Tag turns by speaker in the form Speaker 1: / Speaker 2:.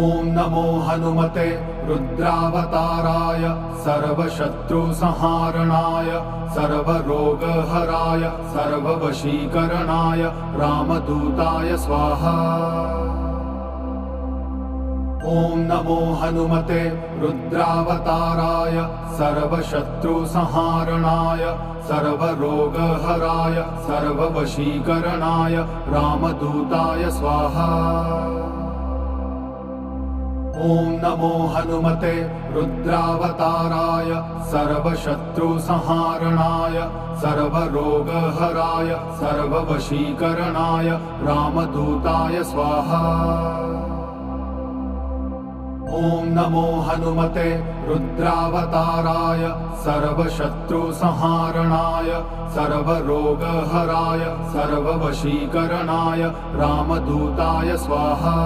Speaker 1: ॐ नमो हनुमते रुद्रावताराय सर्वशत्रुसंहारणाय सर्वरोगहराय सर्ववशीकरणाय रामदूताय स्वाहा। ॐ नमो हनुमते रुद्रावताराय सर्वशत्रुसंहारणाय सर्वरोगहराय सर्ववशीकरणाय रामदूताय स्वाहा। ॐ नमो हनुमते रुद्रावताराय सर्वशत्रुसंहारणाय सर्वरोगहराय सर्ववशीकरणाय रामदूताय स्वाहा। ॐ नमो हनुमते रुद्रावताराय सर्वशत्रुसंहारणाय सर्वरोगहराय सर्ववशीकरणाय रामदूताय स्वाहा।